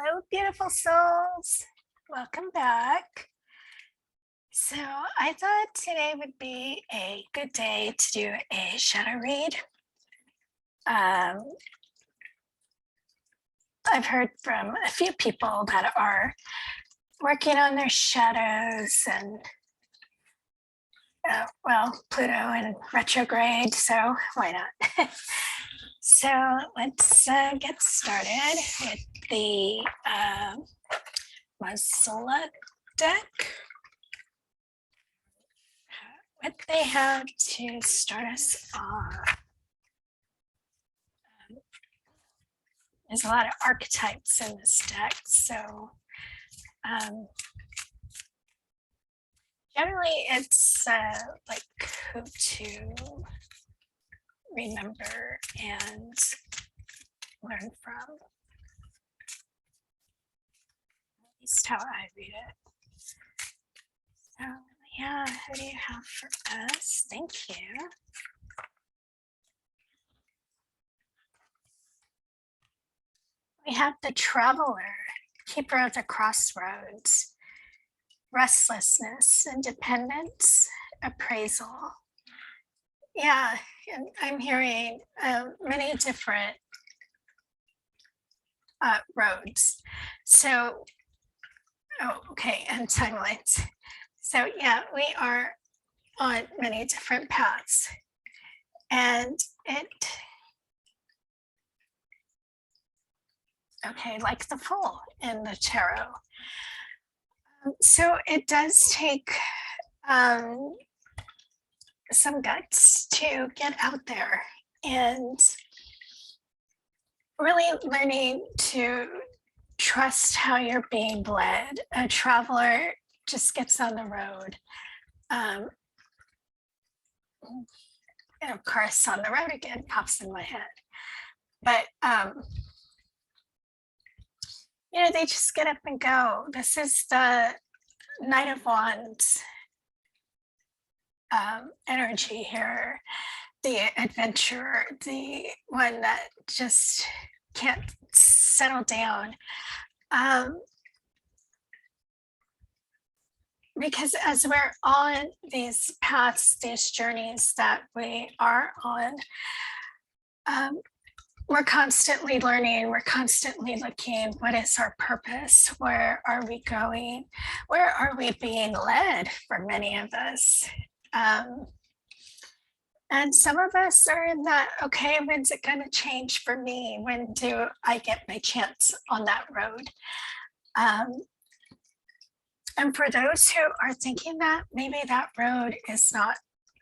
Hello, beautiful souls. Welcome back. So I thought today would be a good day to do a shadow read. I've heard from a few people that are working on their shadows and Pluto in retrograde, so why not? So let's get started with the Mazzella deck. What they have to start us off. There's a lot of archetypes in this deck, so generally it's like who to remember and learn from. At least how I read it. So yeah, who do you have for us? Thank you. We have the Traveler, Keeper of the Crossroads, Restlessness, Independence, Appraisal. Yeah, and I'm hearing many different roads. So, okay, and timelines. So yeah, we are on many different paths, and like the Fool in the tarot. So it does take some guts to get out there and really learning to trust how you're being led. A traveler just gets on the road. And of course, on the road again pops in my head. But they just get up and go. This is the Knight of Wands energy here, the adventurer, the one that just can't settle down. Because as we're on these paths, these journeys that we are on, we're constantly learning, we're constantly looking, what is our purpose? Where are we going? Where are we being led for many of us? And some of us are in that, okay, when's it going to change for me? When do I get my chance on that road? And for those who are thinking that, maybe that road is not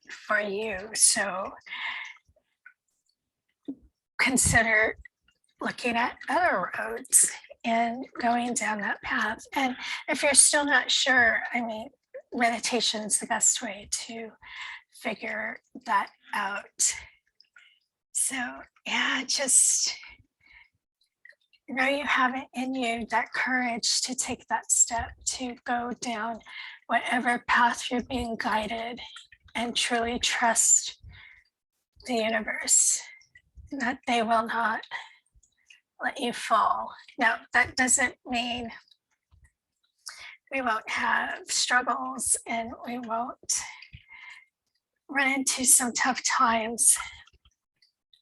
for you. So consider looking at other roads and going down that path. And if you're still not sure, I mean, meditation is the best way to figure that out. So yeah, just you have it in you, that courage to take that step, to go down whatever path you're being guided, and truly trust the universe that they will not let you fall. Now, that doesn't mean we won't have struggles and we won't run into some tough times,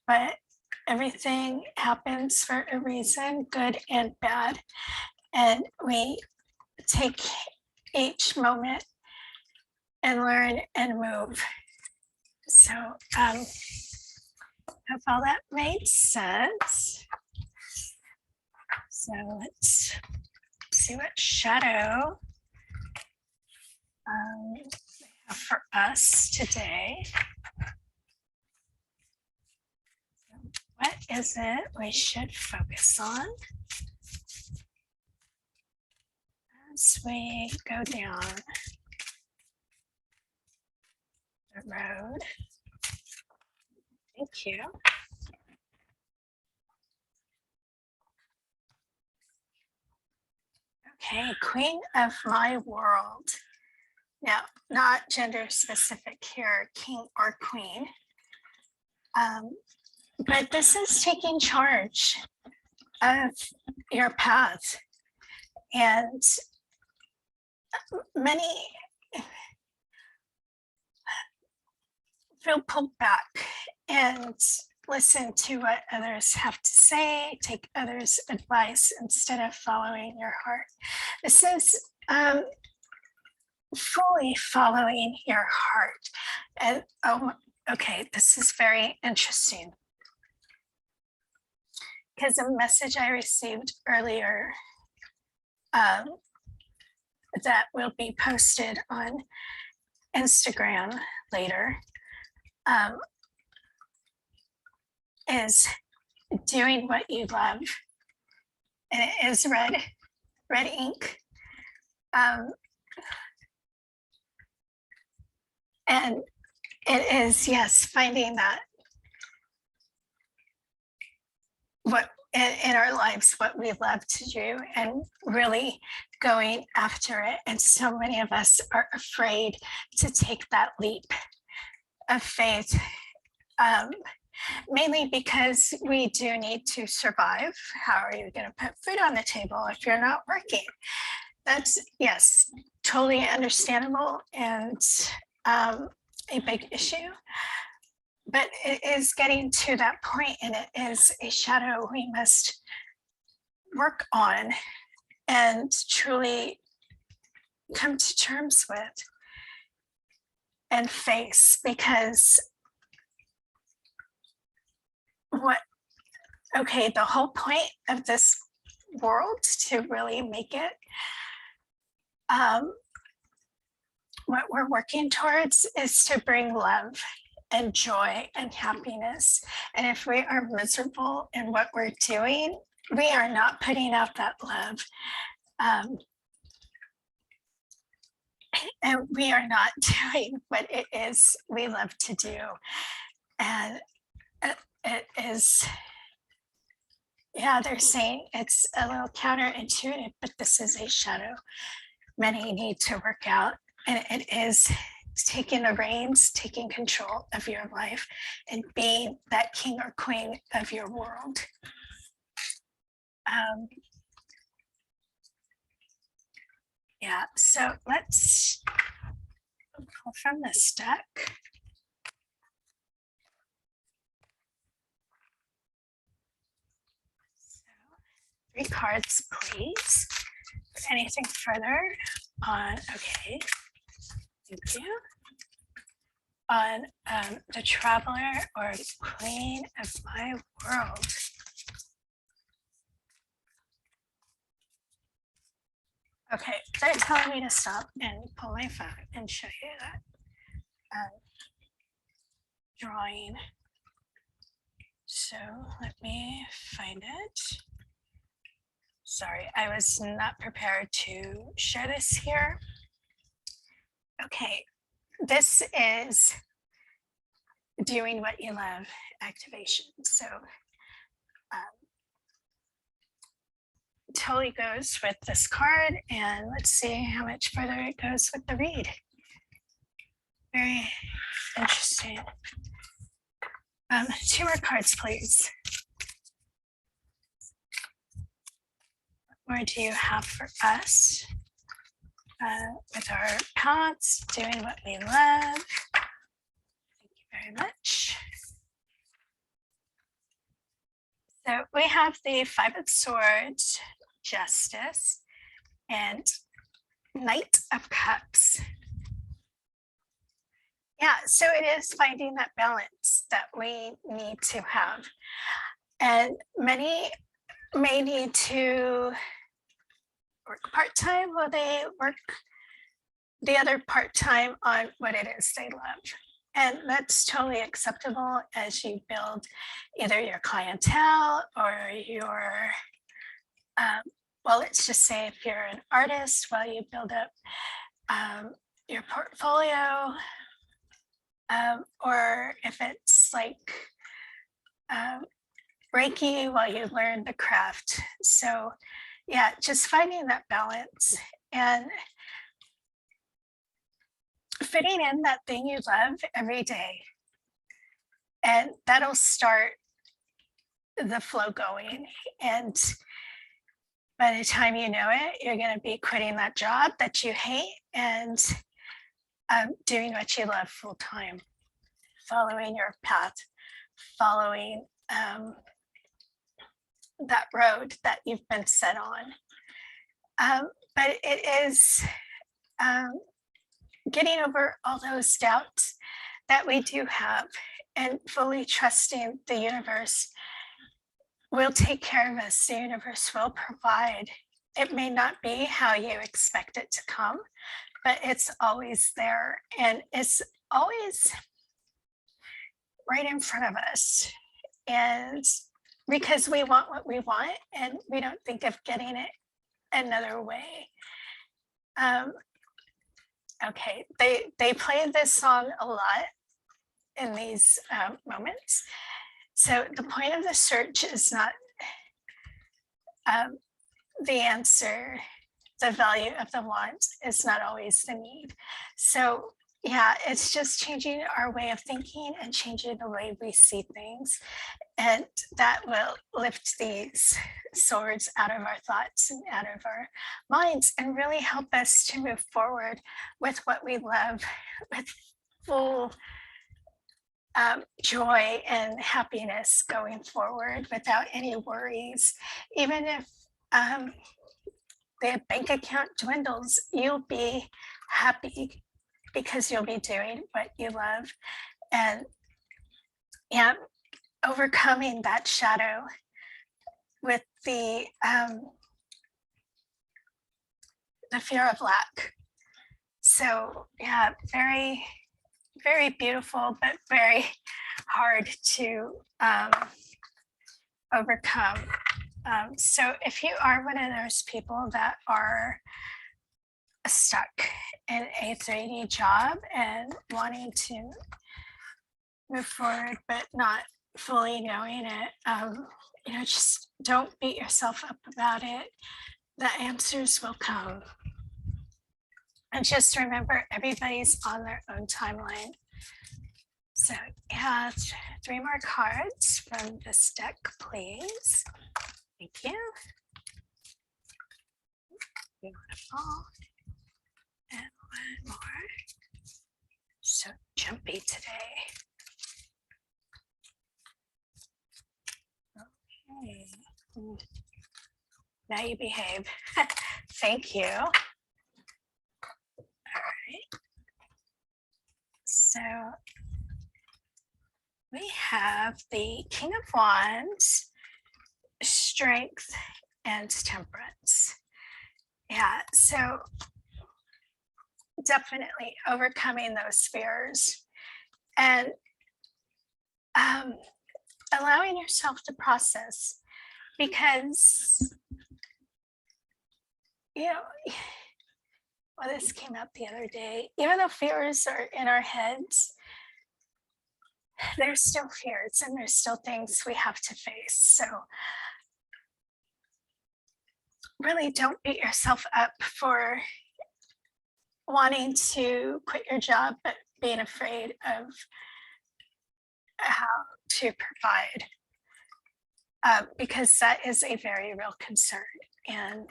but everything happens for a reason, good and bad. And we take each moment and learn and move. So hope all that made sense. So let's see what shadow we have for us today. What is it we should focus on as we go down the road? Thank you. Okay, Queen of My World. Now, not gender specific here, king or queen. But this is taking charge of your path. And many feel pulled back and listen to what others have to say, take others' advice instead of following your heart. This is fully following your heart. And oh, okay, this is very interesting because a message I received earlier that will be posted on Instagram later is doing what you love. And it is red ink. And it is, yes, finding that what in our lives, what we love to do and really going after it. And so many of us are afraid to take that leap of faith, mainly because we do need to survive. How are you going to put food on the table if you're not working? That's, yes, totally understandable and a big issue. But it is getting to that point, and it is a shadow we must work on and truly come to terms with and face, because the whole point of this world to really make it what we're working towards is to bring love and joy and happiness. And if we are miserable in what we're doing, we are not putting out that love. And we are not doing what it is we love to do. And it is, yeah, they're saying it's a little counterintuitive, but this is a shadow many need to work out. And it is taking the reins, taking control of your life and being that king or queen of your world. Yeah, so let's pull from this deck. So, 3 cards, please. Anything further on, okay, thank you. On the traveler or queen of my world. Okay, they're telling me to stop and pull my phone and show you that drawing. So let me find it. Sorry, I was not prepared to share this here. Okay, this is doing what you love activation. So totally goes with this card, and let's see how much further it goes with the read. Very interesting. 2 more cards, please. What do you have for us with our palettes, doing what we love? Thank you very much. So we have the 5 of Swords, Justice, and Knight of Cups. Yeah, so it is finding that balance that we need to have. And many may need to work part-time while they work the other part-time on what it is they love. And that's totally acceptable as you build either your clientele or your, well, let's just say if you're an artist, while you build up your portfolio, or if it's like Reiki while you learn the craft. So yeah, just finding that balance and fitting in that thing you love every day. And that'll start the flow going. And by the time you know it, you're going to be quitting that job that you hate and doing what you love full time, following your path, following that road that you've been set on. But it is getting over all those doubts that we do have and fully trusting the universe will take care of us. The universe will provide. It may not be how you expect it to come, but it's always there and it's always right in front of us. And because we want what we want and we don't think of getting it another way. Okay, they play this song a lot in these moments. So the point of the search is not the answer, the value of the want is not always the need. So yeah, it's just changing our way of thinking and changing the way we see things. And that will lift these swords out of our thoughts and out of our minds and really help us to move forward with what we love, with full joy and happiness going forward without any worries. Even if the bank account dwindles, you'll be happy because you'll be doing what you love. And yeah, overcoming that shadow with the fear of lack. So yeah, very, very beautiful, but very hard to overcome. So if you are one of those people that are stuck in a 3D job and wanting to move forward, but not fully knowing it, just don't beat yourself up about it. The answers will come. And just remember, everybody's on their own timeline. So yeah, 3 more cards from this deck, please. Thank you. Beautiful. And 1 more. So jumpy today. Okay. Now you behave. Thank you. All right. So we have the King of Wands, Strength, and Temperance. Yeah, so definitely overcoming those fears and allowing yourself to process, because well, this came up the other day, even though fears are in our heads, there's still fears and there's still things we have to face. So really don't beat yourself up for wanting to quit your job, but being afraid of how to provide, because that is a very real concern. And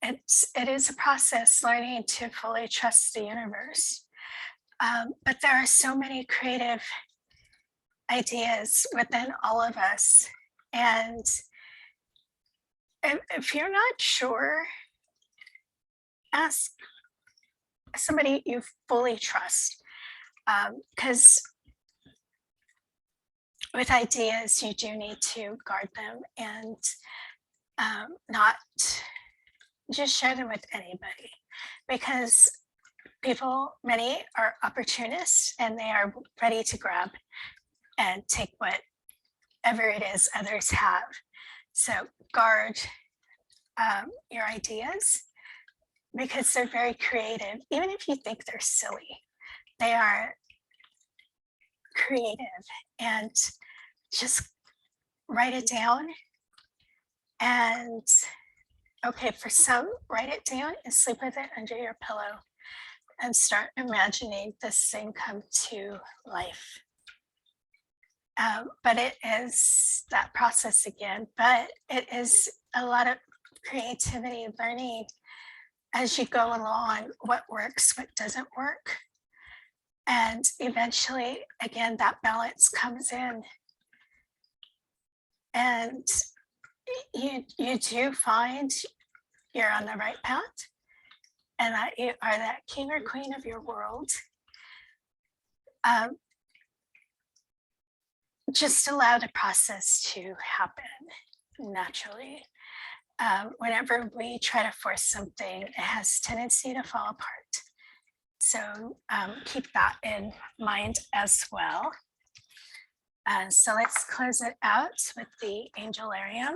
it is a process learning to fully trust the universe. But there are so many creative ideas within all of us. And if you're not sure, ask somebody you fully trust. Because with ideas, you do need to guard them and not just share them with anybody, because many are opportunists and they are ready to grab and take whatever it is others have. So guard your ideas, because they're very creative. Even if you think they're silly, they are creative. And just write it down. And okay, for some, write it down and sleep with it under your pillow and start imagining this thing come to life. But it is that process again, but it is a lot of creativity, learning as you go along what works, what doesn't work. And eventually, again, that balance comes in. And you do find you're on the right path and that you are that king or queen of your world. Just allow the process to happen naturally. Whenever we try to force something, it has tendency to fall apart. So keep that in mind as well. So let's close it out with the Angelarium.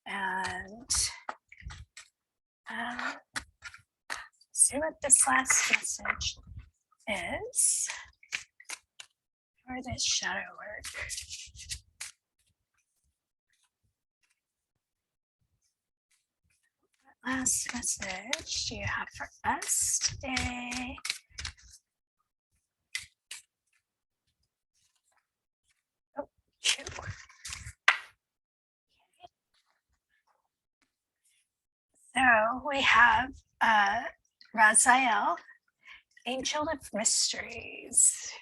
And see what this last message is for this shadow work. What last message do you have for us today? Oh, shoot. So we have Raziel, Angel of Mysteries.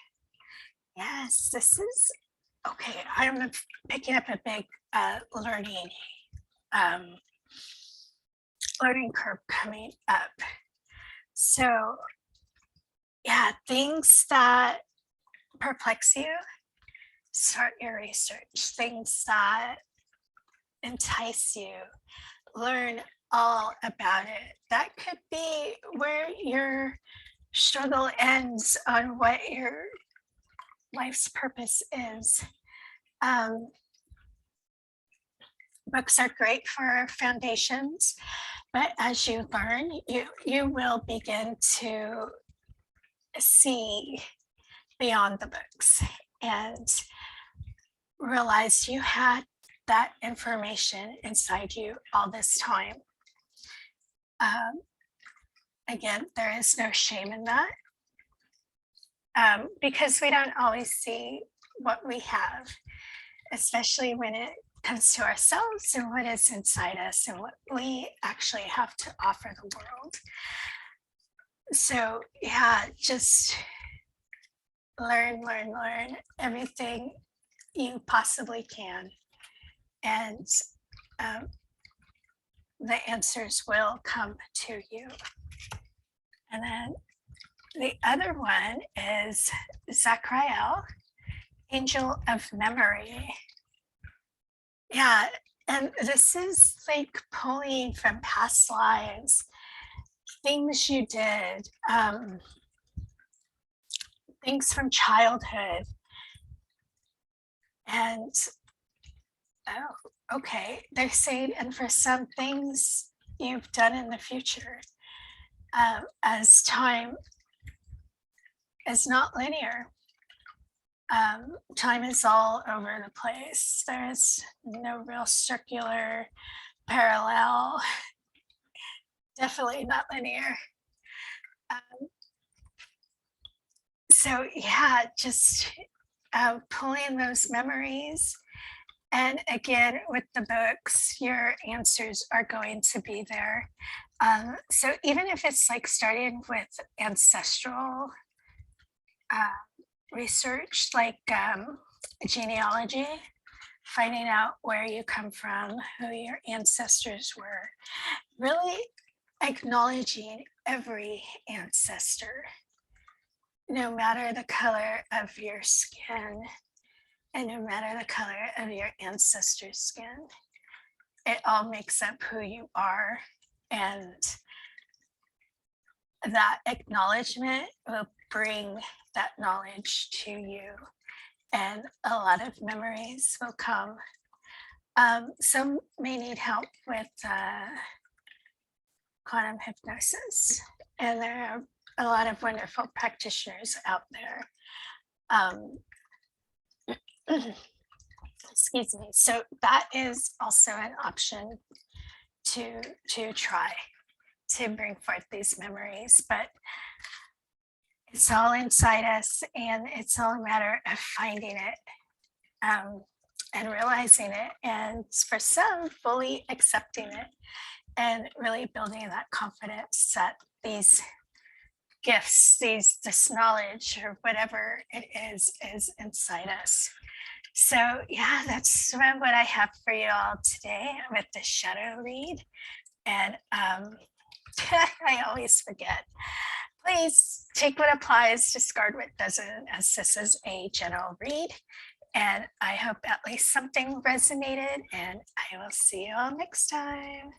Yes, this is okay. I'm picking up a big learning curve coming up. So yeah, things that perplex you, start your research. Things that entice you, learn all about it. That could be where your struggle ends on what your life's purpose is. Books are great for foundations, but as you learn, you will begin to see beyond the books and realize you had that information inside you all this time. Again, there is no shame in that because we don't always see what we have, especially when it comes to ourselves and what is inside us and what we actually have to offer the world. So yeah, just learn everything you possibly can. And the answers will come to you. And then the other one is Zachariel, Angel of Memory. Yeah, and this is like pulling from past lives, things you did, things from childhood. And oh, okay, they're saying, and for some things you've done in the future, as time is not linear. Time is all over the place. There's no real circular parallel, definitely not linear. So yeah, just pulling those memories. And again, with the books, your answers are going to be there. So even if it's like starting with ancestral research, like genealogy, finding out where you come from, who your ancestors were, really acknowledging every ancestor, no matter the color of your skin and no matter the color of your ancestors' skin. It all makes up who you are, and that acknowledgement will bring that knowledge to you, and a lot of memories will come. Some may need help with quantum hypnosis, and there are a lot of wonderful practitioners out there. Excuse me. So that is also an option to try to bring forth these memories, but it's all inside us and it's all a matter of finding it. and realizing it, and for some, fully accepting it and really building that confidence that these gifts, this knowledge or whatever it is inside us. So yeah, that's what I have for you all today with the shadow read. And I always forget. Please take what applies, discard what doesn't, as this is a general read. And I hope at least something resonated, and I will see you all next time.